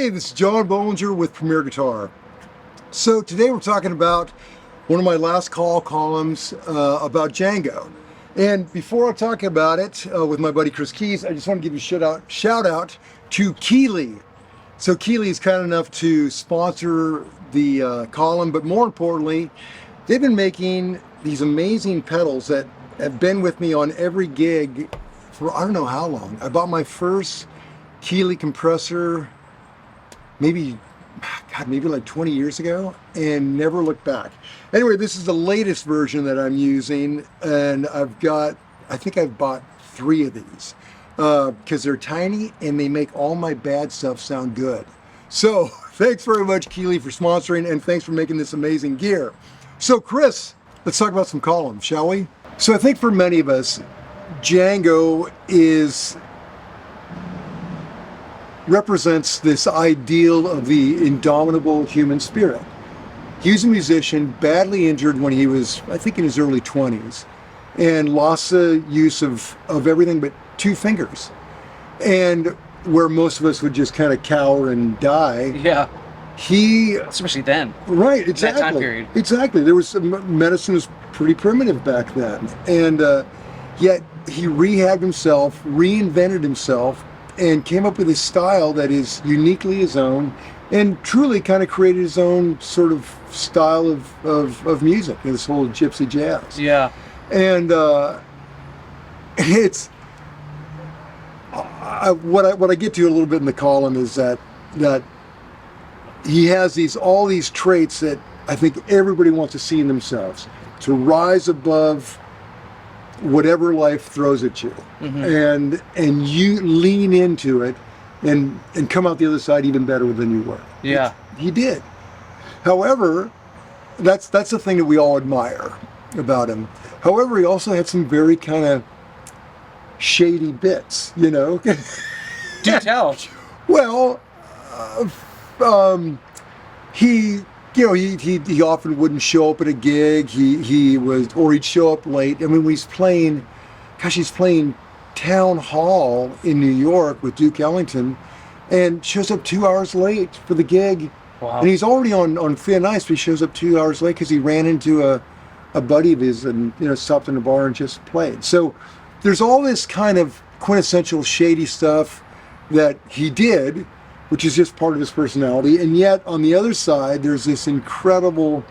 Hey, this is John Bohlinger with Premier Guitar. So today we're talking about one of my last call columns about Django. And before I talk about it with my buddy Chris Kies, I just want to give a shout out to Keeley. So Keeley is kind enough to sponsor the column, but more importantly, they've been making these amazing pedals that have been with me on every gig for I don't know how long. I bought my first Keeley compressor maybe like 20 years ago and never looked back. Anyway, this is the latest version that I'm using, and I think I've bought 3 of these because they're tiny and they make all my bad stuff sound good. So thanks very much, Keeley, for sponsoring, and thanks for making this amazing gear. So Chris, let's talk about some columns, shall we? So I think for many of us, Django represents this ideal of the indomitable human spirit. He was a musician, badly injured when he was, I think, in his early 20s, and lost the use of everything but 2 fingers. And where most of us would just kind of cower and die. Yeah. Especially then. Right, exactly. That time period. Exactly. Medicine was pretty primitive back then. And yet he rehabbed himself, reinvented himself, and came up with a style that is uniquely his own, and truly kind of created his own sort of style of music, this whole gypsy jazz. Yeah. And it's what I get to a little bit in the column is that he has all these traits that I think everybody wants to see in themselves, to rise above whatever life throws at you, and you lean into it and come out the other side even better than you were. Yeah. He did. However, that's the thing that we all admire about him. However, he also had some very kind of shady bits, you know. Do tell. Well, he often wouldn't show up at a gig. He'd show up late. I mean, when he's playing Town Hall in New York with Duke Ellington, and shows up 2 hours late for the gig. Wow. And he's already on thin ice, but he shows up 2 hours late because he ran into a buddy of his and stopped in a bar and just played. So there's all this kind of quintessential shady stuff that he did, which is just part of his personality. And yet on the other side, there's this incredible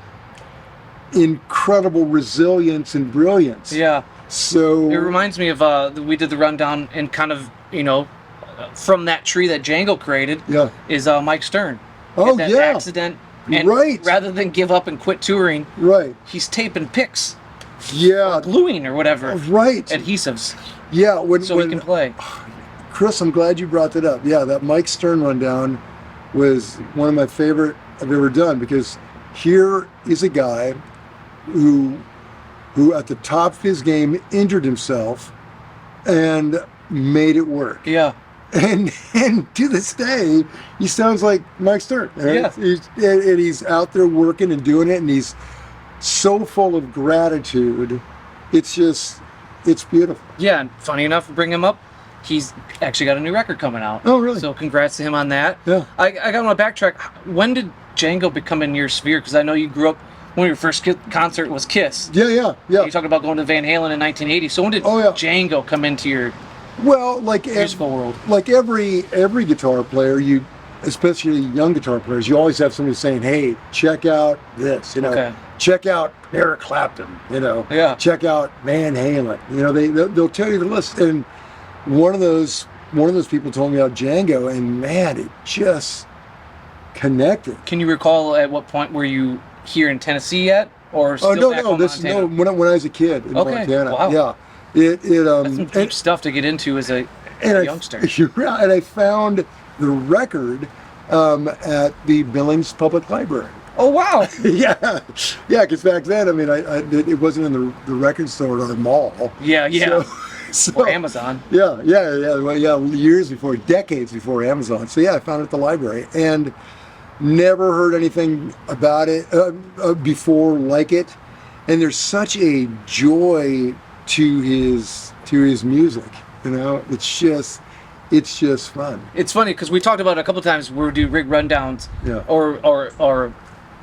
resilience and brilliance. Yeah. So it reminds me of we did the rundown, and kind of from that tree that Django created. Yeah. Is Mike Stern. Oh, that yeah. Accident. And right. Rather than give up and quit touring, right, he's taping picks. Yeah. Or gluing or whatever. Right. Adhesives. Yeah. So he can play. Chris, I'm glad you brought that up. Yeah, that Mike Stern rundown was one of my favorite I've ever done, because here is a guy who at the top of his game injured himself and made it work. Yeah. And to this day, he sounds like Mike Stern. Yeah. He's out there working and doing it, and he's so full of gratitude. It's beautiful. Yeah, and funny enough, bring him up. He's actually got a new record coming out. Oh, really? So congrats to him on that. Yeah. I got to backtrack. When did Django become in your sphere? Because I know you grew up, one of your first concert was Kiss. Yeah. You talked about going to Van Halen in 1980. So when did Django come into your musical world? Like every guitar player, especially young guitar players, you always have somebody saying, "Hey, check out this," Okay. Check out Eric Clapton, Yeah. Check out Van Halen. They'll tell you the list. And one of those people told me about Django, and man, it just connected. Can you recall at what point were you here in Tennessee yet, or still back home in Montana? When I was a kid in Montana. Wow. Yeah. That's some deep stuff to get into as a youngster. And I found the record at the Billings Public Library. Oh, wow. Yeah, because back then, I mean, it wasn't in the record store or the mall. Yeah. So, or Amazon. Yeah. Well, decades before Amazon. So yeah, I found it at the library and never heard anything about it before like it. And there's such a joy to his music. It's just it's just fun. It's funny because we talked about it a couple times where we do rig rundowns, Yeah. or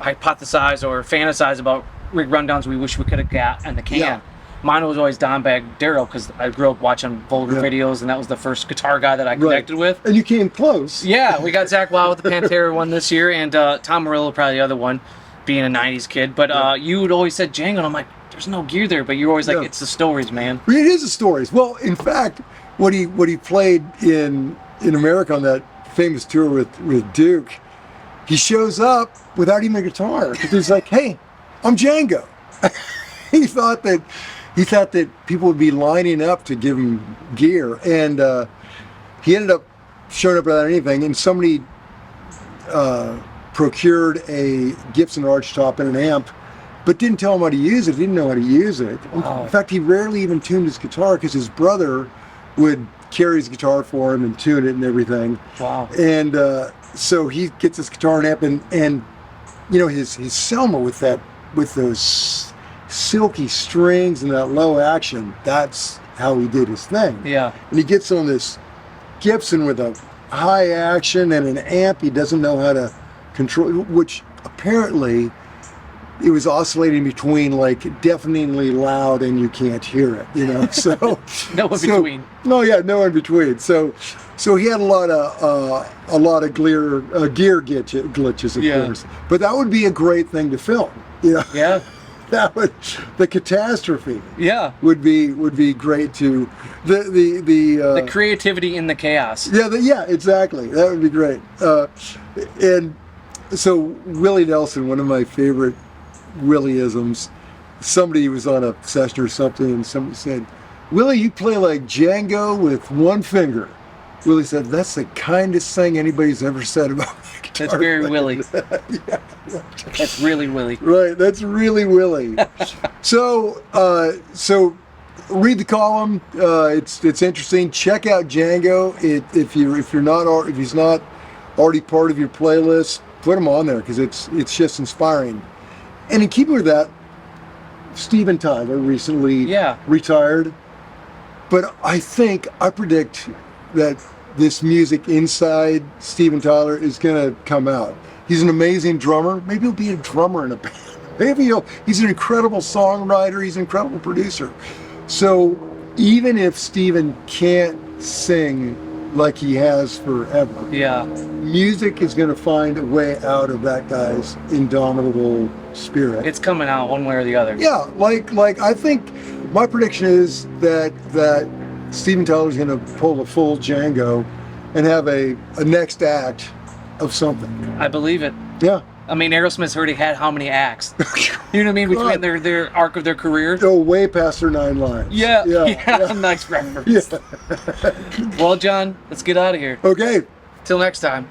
hypothesize or fantasize about rig rundowns we wish we could have got in the can. Yeah. Mine was always Dimebag Darrell because I grew up watching Bohlinger videos, and that was the first guitar guy that I connected with. And you came close. Yeah, we got Zach Wild with the Pantera one this year, and Tom Morello probably the other one, being a '90s kid. But you would always said Django, and I'm like, there's no gear there. But you're always like, it's the stories, man. It is the stories. Well, in fact, what he played in America on that famous tour with Duke, he shows up without even a guitar because he's like, "Hey, I'm Django." he thought that people would be lining up to give him gear, and he ended up showing up without anything. And somebody procured a Gibson archtop and an amp, but didn't tell him how to use it. Didn't know how to use it. Wow. In fact, he rarely even tuned his guitar because his brother would carry his guitar for him and tune it and everything. Wow. And so he gets his guitar and amp, and you know, his Selma with those silky strings and that low action. That's how he did his thing. Yeah. And he gets on this Gibson with a high action and an amp he doesn't know how to control, which apparently it was oscillating between like deafeningly loud and you can't hear it, you know. So No in between. No, yeah, no in between. So he had a lot of gear glitches, of course. But that would be a great thing to film, you know. Yeah. The catastrophe. Yeah. Would be great to The creativity in the chaos. Yeah, exactly. That would be great. And so Willie Nelson, one of my favorite Willie-isms, somebody was on a session or something, and somebody said, "Willie, you play like Django with one finger." Willie said, "That's the kindest thing anybody's ever said about my guitar." That's very Willie. Yeah. That's really Willie. Right, that's really Willie. So read the column. It's interesting. Check out Django. If he's not already part of your playlist, put him on there because it's just inspiring. And in keeping with that, Steven Tyler recently retired. But I predict that this music inside Steven Tyler is going to come out. He's an amazing drummer. Maybe he'll be a drummer in a band. Maybe he's an incredible songwriter. He's an incredible producer. So even if Steven can't sing like he has forever, music is going to find a way out of that guy's indomitable spirit. It's coming out one way or the other. Yeah, like I think my prediction is that Steven Tyler's going to pull a full Django and have a next act of something. I believe it. Yeah. I mean, Aerosmith's already had how many acts? You know what I mean? Between their arc of their career. Go way past their 9 lines. Yeah. Nice reference. Yeah. Well, John, let's get out of here. Okay. Till next time.